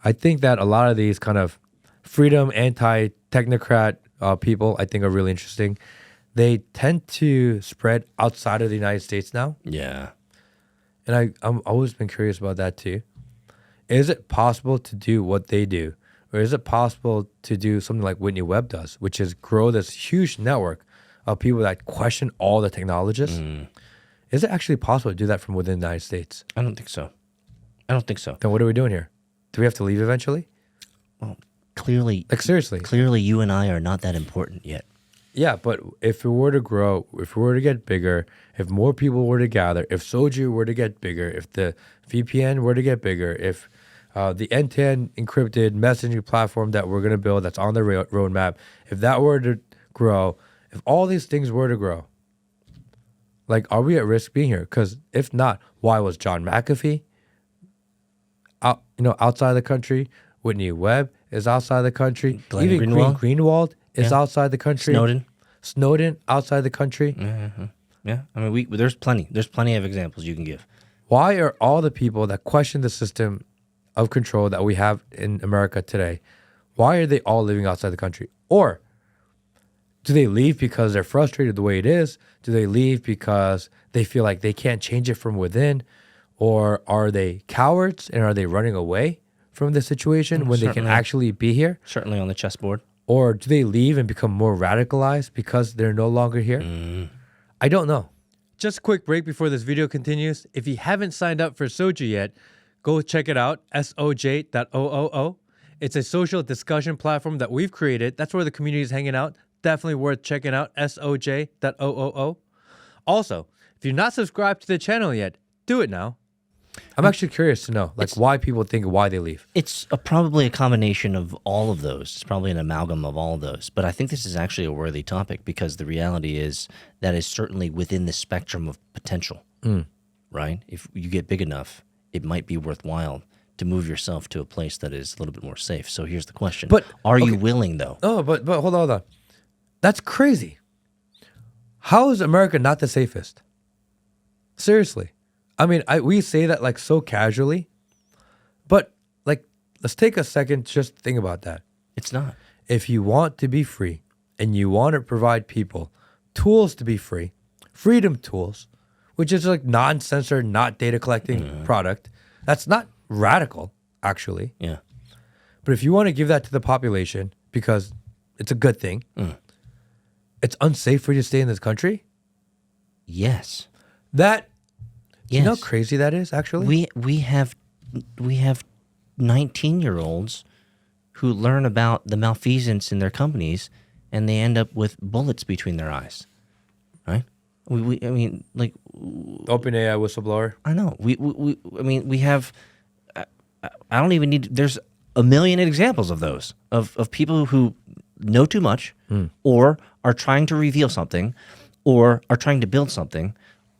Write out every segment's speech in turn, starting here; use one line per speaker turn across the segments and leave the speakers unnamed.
I think that a lot of these kind of freedom, anti-technocrat people, I think are really interesting. They tend to spread outside of the United States now.
Yeah.
And I'm always been curious about that too. Is it possible to do what they do? Or is it possible to do something like Whitney Webb does, which is grow this huge network of people that question all the technologists? Is it actually possible to do that from within the United States?
I don't think so. I don't think so.
Then what are we doing here? Do we have to leave eventually?
Well, clearly,
Like seriously.
clearly you and I are not that important yet.
Yeah, but if it were to grow, if we were to get bigger, if more people were to gather, if Soju were to get bigger, if the VPN were to get bigger, if the end-to-end encrypted messaging platform that we're going to build that's on the roadmap, if that were to grow, if all these things were to grow, like, are we at risk being here? Because if not, why was John McAfee outside the country? Whitney Webb is outside the country.
Glenn
Even
Greenwald?
Greenwald is outside the country. Snowden outside the country.
Yeah. I mean, there's plenty. There's plenty of examples you can give.
Why are all the people that question the system of control that we have in America today, why are they all living outside the country? Or do they leave because they're frustrated the way it is? Do they leave because they feel like they can't change it from within? Or are they cowards and are they running away from the situation when they can actually be here?
Certainly on the chessboard.
Or do they leave and become more radicalized because they're no longer here? I don't know. Just a quick break before this video continues. If you haven't signed up for Soju yet, go check it out, soj.oo. It's a social discussion platform that we've created. That's where the community is hanging out. Definitely worth checking out, soj.oo. Also, if you're not subscribed to the channel yet, do it now. I'm actually curious to know, why people think why they leave.
It's probably a combination of all of those. It's probably an amalgam of all of those. But I think this is actually a worthy topic because the reality is that is certainly within the spectrum of potential, right? If you get big enough, it might be worthwhile to move yourself to a place that is a little bit more safe. So here's the question. But are you willing, though?
Oh, but hold on. That's crazy. How is America not the safest? Seriously. I mean, we say that like so casually, but like, let's take a second to just think about that.
It's not.
If you want to be free and you want to provide people tools to be free, freedom tools, which is like non-censored, not data collecting product, that's not radical, actually.
Yeah.
But if you want to give that to the population because it's a good thing, it's unsafe for you to stay in this country?
Yes.
You know how crazy that is, actually?
We have 19-year-olds who learn about the malfeasance in their companies, and they end up with bullets between their eyes, right? I mean, like
OpenAI whistleblower.
I know. We have. I don't even need. There's a million examples of those of people who know too much, or are trying to reveal something, or are trying to build something,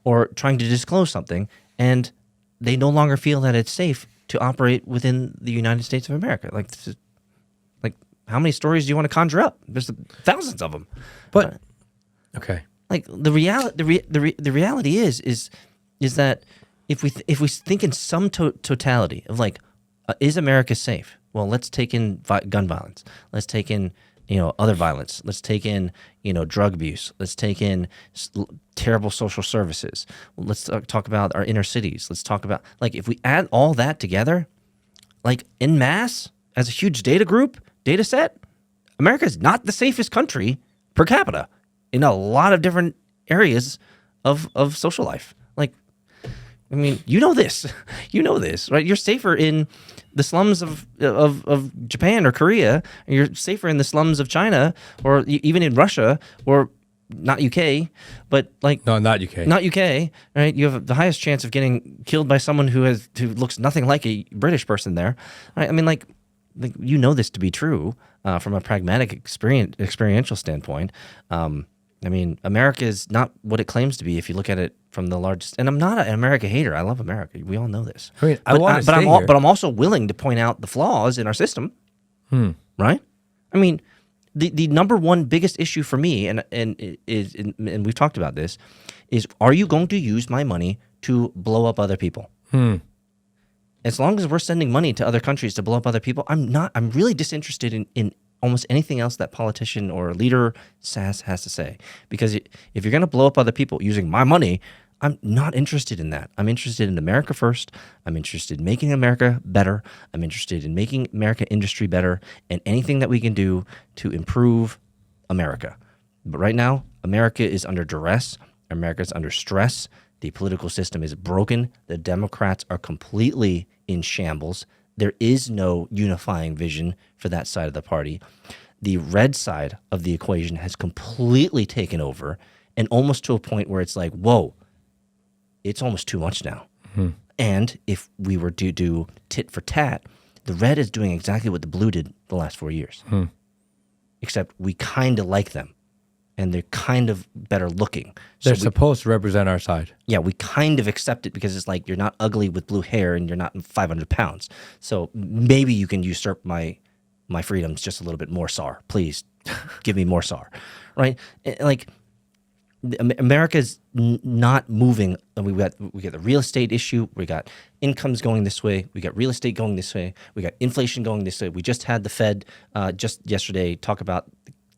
or trying to disclose something, and they no longer feel that it's safe to operate within the United States of America. Like, how many stories do you want to conjure up? There's thousands of them.
But okay,
like the reality is that if we think in some totality of like, is America safe? Well, let's take in gun violence. Let's take in other violence. Let's take in, drug abuse. Let's take in terrible social services. Let's talk about our inner cities. Let's talk about, like, if we add all that together, like, en masse, as a huge data set, America is not the safest country per capita in a lot of different areas of social life. Like, I mean, you know this, right? You're safer in the slums of Japan or Korea, and you're safer in the slums of China, or even in Russia, or not UK, but like
no, not UK,
right? You have the highest chance of getting killed by someone who looks nothing like a British person there. Right? I mean, like this to be true from a pragmatic experiential standpoint. I mean, America is not what it claims to be if you look at it from the largest. And I'm not an America hater. I love America. We all know this.
I mean,
but I'm also willing to point out the flaws in our system. Right? I mean, the number one biggest issue for me, and we've talked about this, is: are you going to use my money to blow up other people? as long as we're sending money to other countries to blow up other people, I'm really disinterested in almost anything else that politician or leader has to say. Because if you're going to blow up other people using my money, I'm not interested in that. I'm interested in America first. I'm interested in making America better. I'm interested in making America industry better and anything that we can do to improve America. But right now, America is under duress. America is under stress. The political system is broken. The Democrats are completely in shambles. There is no unifying vision for that side of the party. The red side of the equation has completely taken over, and almost to a point where it's like, whoa, it's almost too much now. And if we were to do tit for tat, the red is doing exactly what the blue did the last 4 years. Except we kind of like them, and they're kind of better looking.
They're supposed to represent our side.
Yeah, we kind of accept it because it's like you're not ugly with blue hair and you're not 500 pounds. So maybe you can usurp my freedoms just a little bit more, SAR. Please give me more SAR, right? Like America's not moving. We got the real estate issue. We got incomes going this way. We got real estate going this way. We got inflation going this way. We just had the Fed just yesterday talk about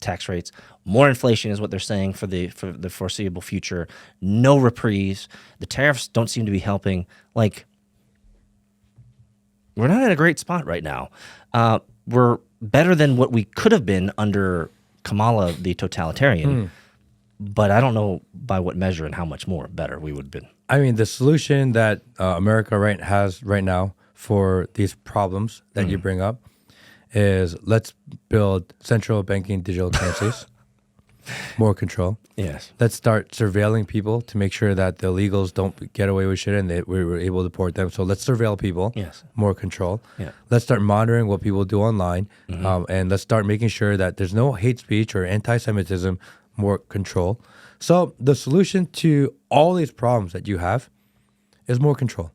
tax rates. More inflation is what they're saying for the foreseeable future. No reprise. The tariffs don't seem to be helping. Like, we're not in a great spot right now. We're better than what we could have been under Kamala, the totalitarian. But I don't know by what measure and how much more better we would have been.
I mean, the solution that America has right now for these problems that you bring up is let's build central banking digital currencies, more control.
Yes.
Let's start surveilling people to make sure that the illegals don't get away with shit and we were able to deport them. So let's surveil people,
Yes.
more control.
Yeah.
Let's start monitoring what people do online, and let's start making sure that there's no hate speech or anti-Semitism, more control. So the solution to all these problems that you have is more control.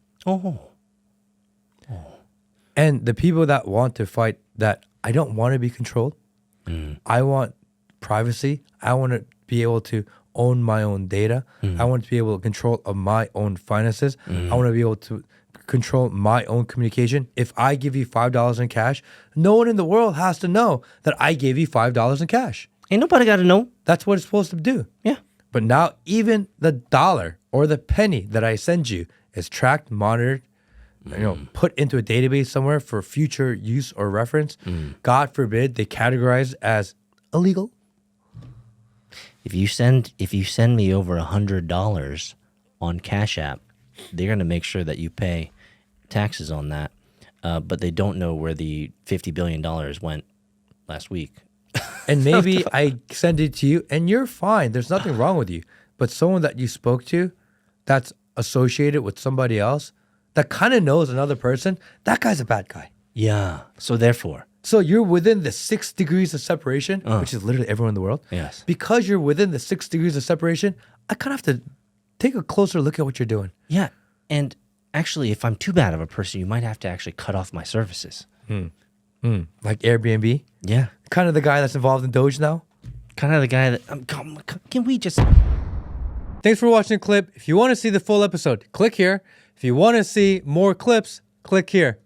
And the people that want to fight that, I don't want to be controlled. I want privacy. I want to be able to own my own data. I want to be able to control of my own finances. I want to be able to control my own communication. If I give you $5 in cash, no one in the world has to know that I gave you $5 in cash.
Ain't nobody got to know.
That's what it's supposed to do.
Yeah.
But now even the dollar or the penny that I send you is tracked, monitored, put into a database somewhere for future use or reference. God forbid they categorize as illegal.
If you send me over $100 on Cash App, they're going to make sure that you pay taxes on that. But they don't know where the $50 billion went last week.
And maybe I send it to you and you're fine. There's nothing wrong with you. But someone that you spoke to that's associated with somebody else that kind of knows another person, that guy's a bad guy.
Yeah. So therefore.
So you're within the 6 degrees of separation, which is literally everyone in the world.
Yes.
Because you're within the 6 degrees of separation, I kind of have to take a closer look at what you're doing.
Yeah. And actually, if I'm too bad of a person, you might have to actually cut off my services.
Like Airbnb?
Yeah.
Kind of the guy that's involved in Doge now?
Kind of the guy that... can we just...
Thanks for watching the clip. If you want to see the full episode, click here. If you want to see more clips, click here.